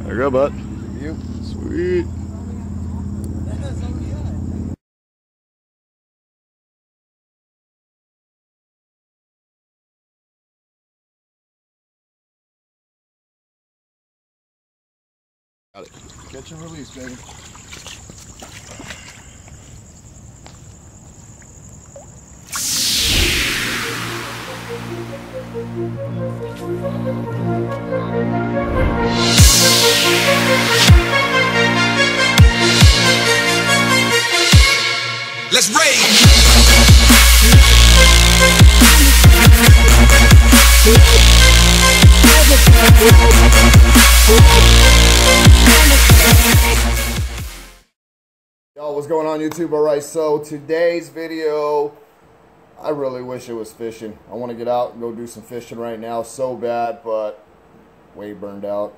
There you go, bud. You. Sweet. Got it. Catch and release, baby. Let's raid. Yo, what's going on YouTube? Alright, so today's video, I really wish it was fishing. I want to get out and go do some fishing right now so bad, but way burned out.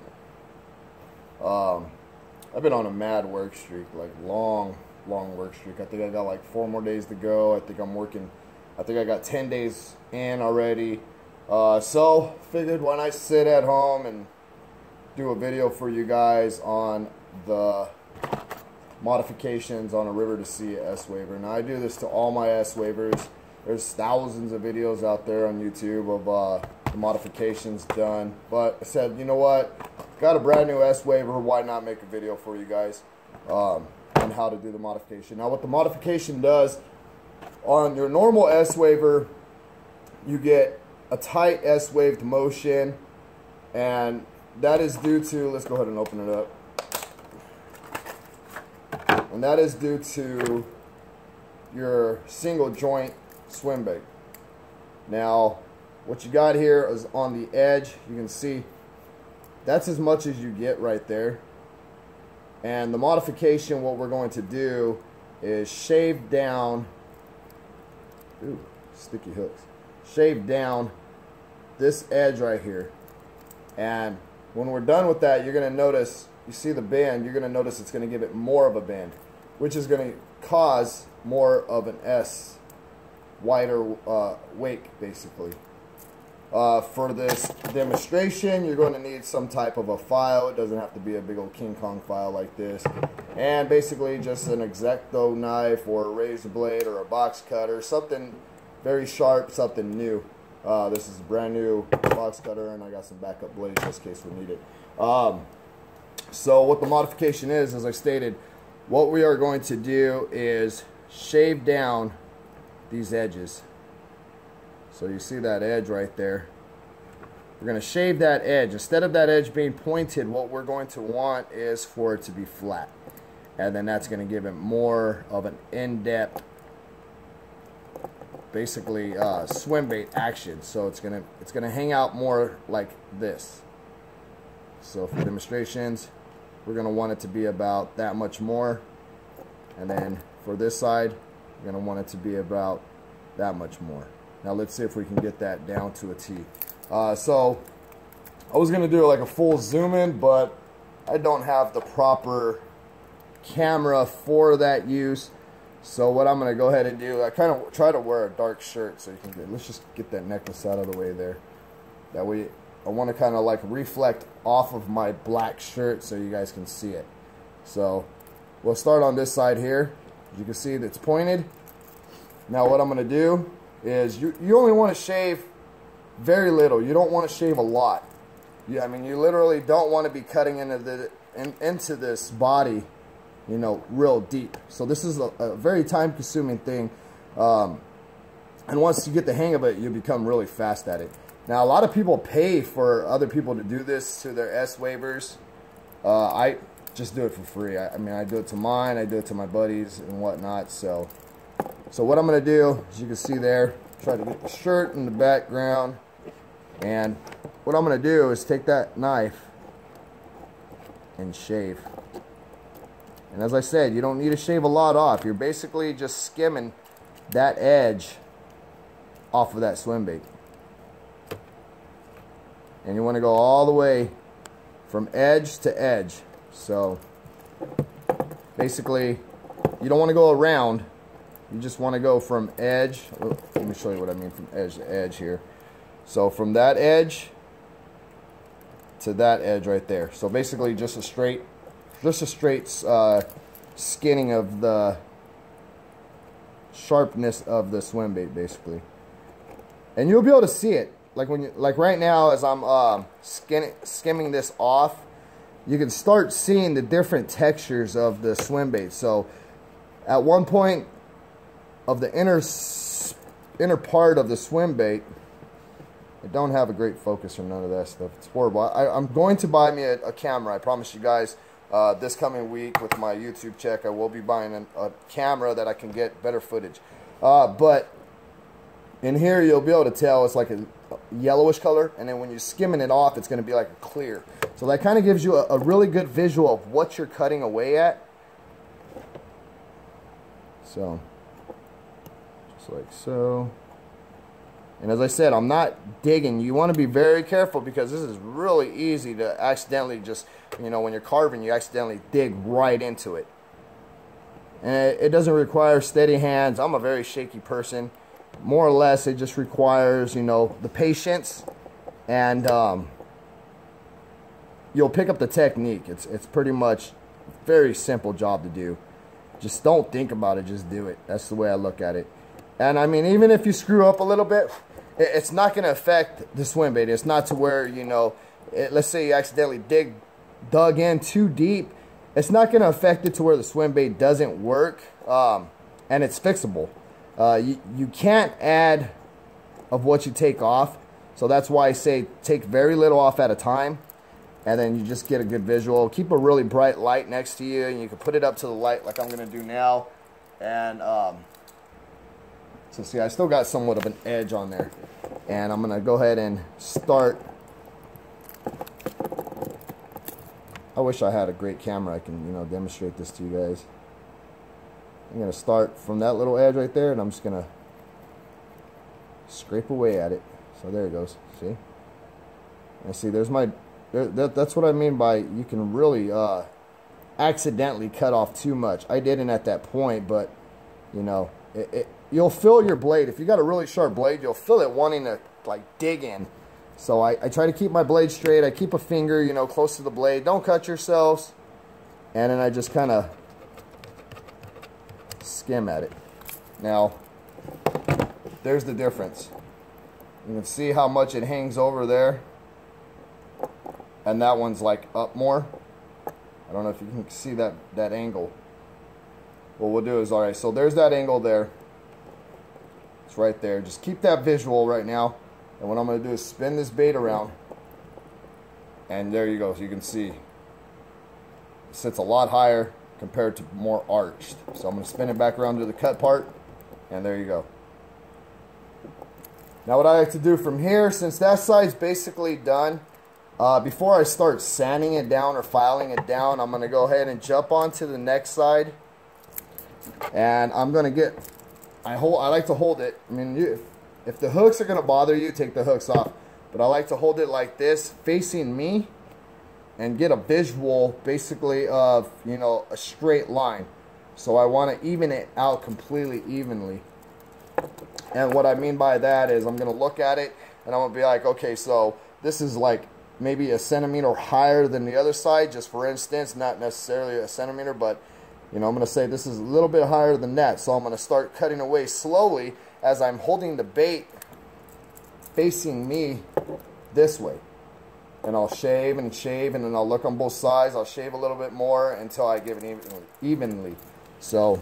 I've been on a mad work streak, like long work streak. I think I got like 4 more days to go. I think I got 10 days in already. So figured why not sit at home and do a video for you guys on the modifications on a River2Sea S-Waver. Now I do this to all my S-Wavers. There's thousands of videos out there on YouTube of the modifications done. But I said, you know what? Got a brand new S-Waver. Why not make a video for you guys on how to do the modification. Now what the modification does, on your normal S-Waver, you get a tight S-waved motion. And that is due to, let's go ahead and open it up. And that is due to your single joint Swimbait. Now, what you got here is on the edge. You can see that's as much as you get right there. And the modification, what we're going to do is shave down, ooh, sticky hooks, shave down this edge right here. And when we're done with that, you're going to notice, you see the bend, you're going to notice it's going to give it more of a bend, which is going to cause more of an S, wider wake, basically. For this demonstration, you're going to need some type of a file. It doesn't have to be a big old King Kong file like this. And basically just an X-Acto knife or a razor blade or a box cutter, something very sharp, something new. This is a brand new box cutter, and I got some backup blades just in case we need it. So what the modification is, as I stated, what we are going to do is shave down these edges. So you see that edge right there. We're going to shave that edge. Instead of that edge being pointed, what we're going to want is for it to be flat. And then that's going to give it more of an in-depth, basically Swimbait action. So it's gonna hang out more like this. So for demonstrations, we're going to want it to be about that much more. And then for this side, we're going to want it to be about that much more. Now let's see if we can get that down to a T. So I was going to do like a full zoom in, but I don't have the proper camera for that use. So what I'm going to go ahead and do, I kind of try to wear a dark shirt so you can get, let's just get that necklace out of the way there. That way I want to kind of like reflect off of my black shirt so you guys can see it. So we'll start on this side here. As you can see, it's pointed. Now what I'm going to do is you only want to shave very little. You don't want to shave a lot. I mean, you literally don't want to be cutting into this body, you know, real deep. So this is a very time-consuming thing. And once you get the hang of it, you become really fast at it. Now, a lot of people pay for other people to do this to their S-Wavers. I just do it for free. I mean, I do it to mine, I do it to my buddies and whatnot. So what I'm going to do, as you can see there, try to get the shirt in the background. And what I'm going to do is take that knife and shave. And as I said, you don't need to shave a lot off. You're basically just skimming that edge off of that Swimbait. And you want to go all the way from edge to edge. So basically, you don't want to go around. You just want to go from edge. Oh, let me show you what I mean from edge to edge here. So from that edge to that edge right there. So basically just a straight skinning of the sharpness of the swim bait, basically. And you'll be able to see it. Like when you, like right now as I'm skimming this off, you can start seeing the different textures of the swim bait. So at one point of the inner part of the swim bait, I don't have a great focus or none of that stuff. It's horrible. I'm going to buy me a camera. I promise you guys, this coming week with my YouTube check, I will be buying a camera that I can get better footage. But in here, you'll be able to tell it's like a yellowish color, and then when you're skimming it off, it's going to be like a clear. So that kind of gives you a really good visual of what you're cutting away at. So, just like so. And as I said, I'm not digging. You want to be very careful because this is really easy to accidentally just, you know, when you're carving, you accidentally dig right into it. And it doesn't require steady hands. I'm a very shaky person. More or less, it just requires, you know, the patience, and you'll pick up the technique. It's pretty much a very simple job to do. Just don't think about it, just do it. That's the way I look at it. And I mean, even if you screw up a little bit, it's not going to affect the swim bait. It's not to where, you know, let's say you accidentally dug in too deep. It's not going to affect it to where the swim bait doesn't work, and it's fixable. You can't add of what you take off. So that's why I say take very little off at a time, and then you just get a good visual. Keep a really bright light next to you, and you can put it up to the light like I'm going to do now. And so see, I still got somewhat of an edge on there. And I'm going to go ahead and start. I wish I had a great camera I can, you know, demonstrate this to you guys. I'm going to start from that little edge right there, and I'm just going to scrape away at it. So there it goes. See? And see, there's my... that's what I mean by you can really accidentally cut off too much. I didn't at that point, but, you know, you'll feel your blade. If you got a really sharp blade, you'll feel it wanting to, like, dig in. So I try to keep my blade straight. I keep a finger, you know, close to the blade. Don't cut yourselves. And then I just kind of skim at it. Now, there's the difference. You can see how much it hangs over there. And that one's like up more. I don't know if you can see that angle. What we'll do is, alright, so there's that angle there. It's right there. Just keep that visual right now. And what I'm going to do is spin this bait around. And there you go. So you can see it sits a lot higher compared to more arched. So I'm going to spin it back around to the cut part. And there you go. Now what I like to do from here, since that side's basically done, before I start sanding it down or filing it down, I'm going to go ahead and jump onto the next side. And I'm going to get, I like to hold it. I mean, if the hooks are going to bother you, take the hooks off. But I like to hold it like this, facing me, and get a visual, basically, of, you know, a straight line. So I want to even it out completely evenly. And what I mean by that is I'm going to look at it, and I'm going to be like, okay, so this is like maybe a centimeter higher than the other side, just for instance, not necessarily a centimeter, but, you know, I'm going to say this is a little bit higher than that. So I'm going to start cutting away slowly as I'm holding the bait facing me this way. And I'll shave and shave, and then I'll look on both sides. I'll shave a little bit more until I give it evenly. So,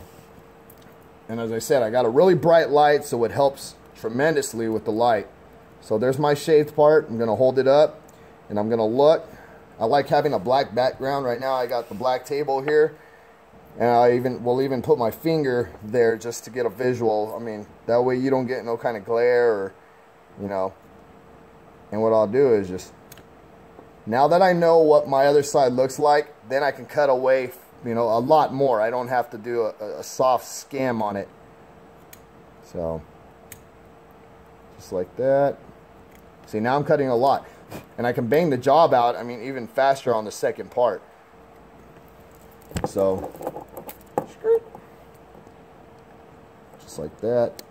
and as I said, I got a really bright light, so it helps tremendously with the light. So there's my shaved part. I'm going to hold it up, and I'm going to look. I like having a black background. Right now I got the black table here. And I will even put my finger there just to get a visual. I mean, that way you don't get no kind of glare or, you know. And what I'll do is just, now that I know what my other side looks like, then I can cut away, you know, a lot more. I don't have to do a soft skim on it. So, just like that. See, now I'm cutting a lot. And I can bang the job out, I mean, even faster on the second part. So, just like that.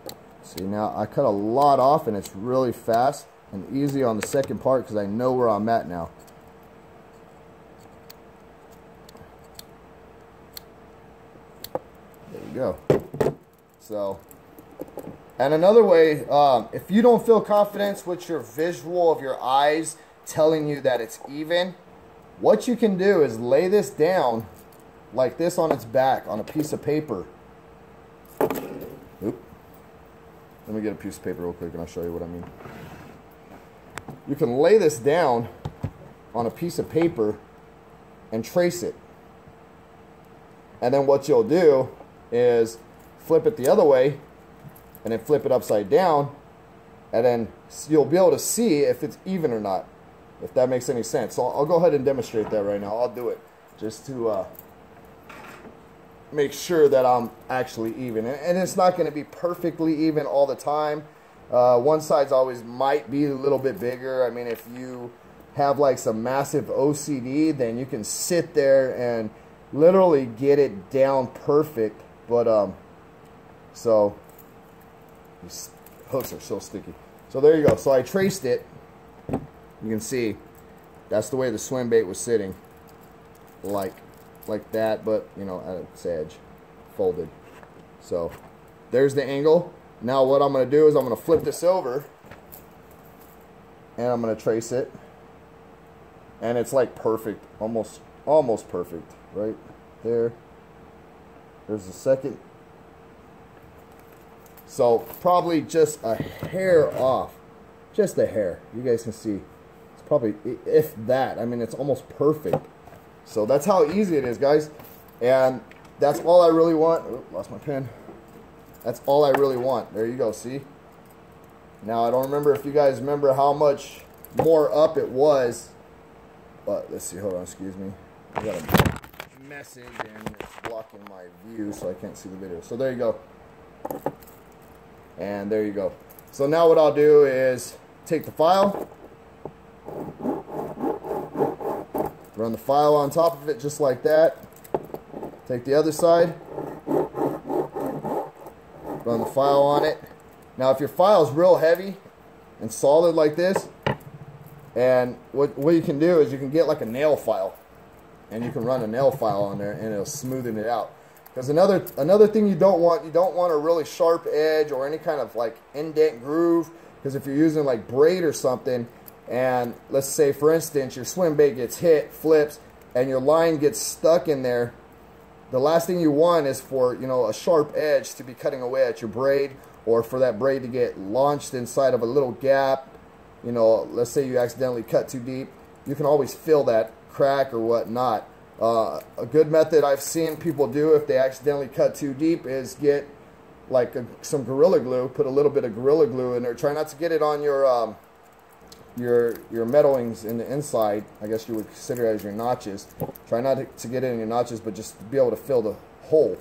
See, now I cut a lot off, and it's really fast and easy on the second part because I know where I'm at now. go. So, and another way, if you don't feel confidence with your visual of your eyes telling you that it's even, what you can do is lay this down like this on its back on a piece of paper. Oop. Let me get a piece of paper real quick and I'll show you what I mean. You can lay this down on a piece of paper and trace it. And then what you'll do is flip it the other way and then flip it upside down, and then you'll be able to see if it's even or not, if that makes any sense. So I'll go ahead and demonstrate that right now. I'll do it just to make sure that I'm actually even. And it's not going to be perfectly even all the time. One side's always might be a little bit bigger. I mean, if you have like some massive OCD, then you can sit there and literally get it down perfect. But so these hooks are so sticky. So there you go. So I traced it. You can see that's the way the swim bait was sitting, like that, but you know, at its edge, folded. So there's the angle. Now what I'm going to do is I'm going to flip this over and I'm going to trace it, and it's like perfect, almost perfect right there. There's the second. So probably just a hair off, just a hair. You guys can see it's probably, if that, I mean, it's almost perfect. So that's how easy it is, guys. And that's all I really want. Oh, lost my pen. That's all I really want. There you go, see? Now, I don't remember if you guys remember how much more up it was. But let's see, hold on, excuse me. I got a message and it's blocking my view so I can't see the video. So there you go. And there you go. So now what I'll do is take the file, run the file on top of it just like that. Take the other side, run the file on it. Now if your file is real heavy and solid like this, and what you can do is you can get like a nail file, and you can run a nail file on there and it'll smoothen it out. Because another thing you don't want a really sharp edge or any kind of like indent groove. Because if you're using like braid or something, and let's say for instance your swim bait gets hit, flips, and your line gets stuck in there, the last thing you want is for, you know, a sharp edge to be cutting away at your braid, or for that braid to get launched inside of a little gap. You know, let's say you accidentally cut too deep, you can always fill that crack or whatnot. A good method I've seen people do if they accidentally cut too deep is get like some Gorilla Glue, put a little bit of Gorilla Glue in there. Try not to get it on your metallings in the inside, I guess you would consider as your notches. Try not to get it in your notches, but just to be able to fill the hole.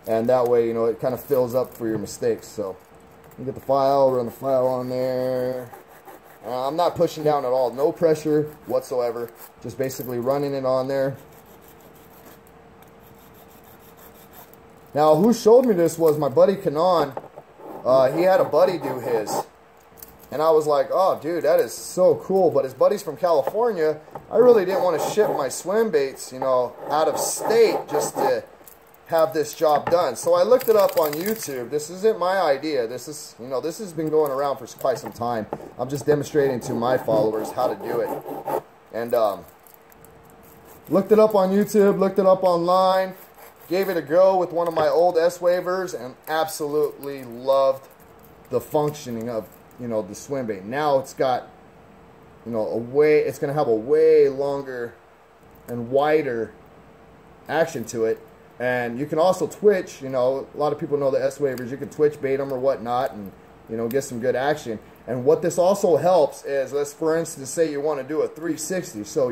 And that way, you know, it kind of fills up for your mistakes. So you get the file, run the file on there. I'm not pushing down at all, no pressure whatsoever. Just basically running it on there. Now, who showed me this was my buddy Kanan. He had a buddy do his. And I was like, oh, dude, that is so cool. But his buddy's from California. I really didn't want to ship my swim baits, you know, out of state just to have this job done. So I looked it up on YouTube. This isn't my idea. This is, you know, this has been going around for quite some time. I'm just demonstrating to my followers how to do it. And looked it up on YouTube, looked it up online. Gave it a go with one of my old S-Wavers and absolutely loved the functioning of, you know, the swim bait. Now it's got, you know, it's going to have a way longer and wider action to it. And you can also twitch, you know, a lot of people know the S-Wavers. You can twitch bait them or whatnot and, you know, get some good action. And what this also helps is, let's for instance say you want to do a 360. So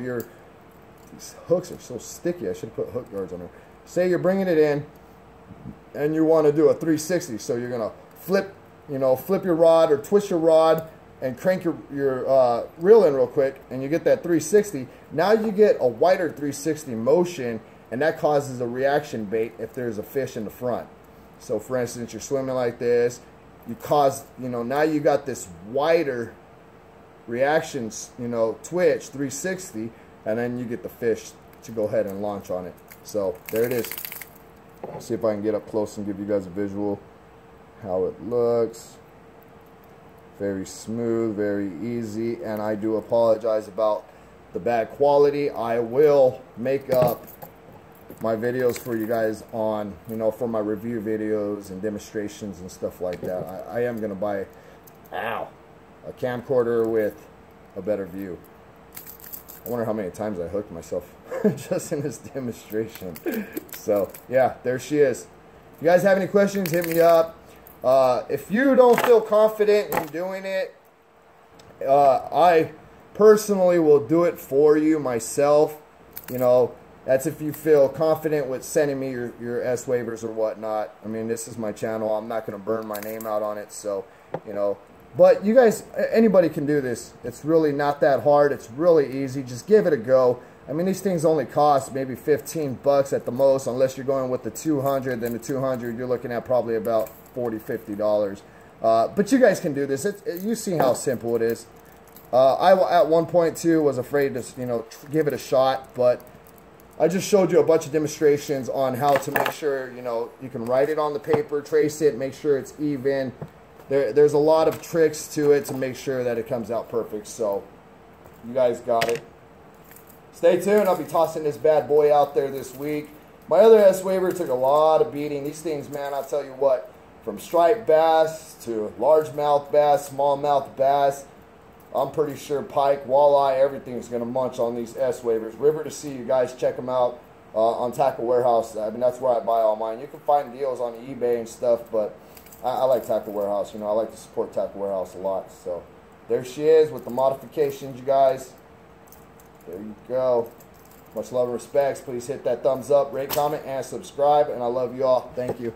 these hooks are so sticky. I should have put hook guards on there. Say you're bringing it in and you want to do a 360. So you're going to flip your rod or twist your rod and crank your reel in real quick, and you get that 360. Now you get a wider 360 motion, and that causes a reaction bait if there's a fish in the front. So for instance, you're swimming like this, now you got this wider reactions, twitch 360, and then you get the fish to go ahead and launch on it. So there it is. See if I can get up close and give you guys a visual how it looks. Very smooth, very easy, and I do apologize about the bad quality. I will make up my videos for you guys on, you know, for my review videos and demonstrations and stuff like that. I am going to buy, a camcorder with a better view. I wonder how many times I hooked myself just in this demonstration. So, yeah, there she is. If you guys have any questions, hit me up. If you don't feel confident in doing it, I personally will do it for you myself. You know, that's if you feel confident with sending me your S waivers or whatnot. I mean, this is my channel. I'm not going to burn my name out on it. So, you know, but you guys, anybody can do this. It's really not that hard. It's really easy. Just give it a go. I mean, these things only cost maybe 15 bucks at the most, unless you're going with the 200. Then the 200, you're looking at probably about $40–50. But you guys can do this. You see how simple it is. I at one point too was afraid to, you know, give it a shot, but I just showed you a bunch of demonstrations on how to make sure, you know, you can write it on the paper, trace it, make sure it's even. There's a lot of tricks to it to make sure that it comes out perfect. So you guys got it. Stay tuned. I'll be tossing this bad boy out there this week. My other S waiver took a lot of beating. These things, man, I'll tell you what, from striped bass to largemouth bass, smallmouth bass, I'm pretty sure pike, walleye, everything's going to munch on these S waivers. River2Sea, you guys check them out on Tackle Warehouse. I mean, that's where I buy all mine. You can find deals on eBay and stuff, but I like Tackle Warehouse. You know, I like to support Tackle Warehouse a lot. So there she is with the modifications, you guys. There you go. Much love and respects. Please hit that thumbs up, rate, comment, and subscribe. And I love you all. Thank you.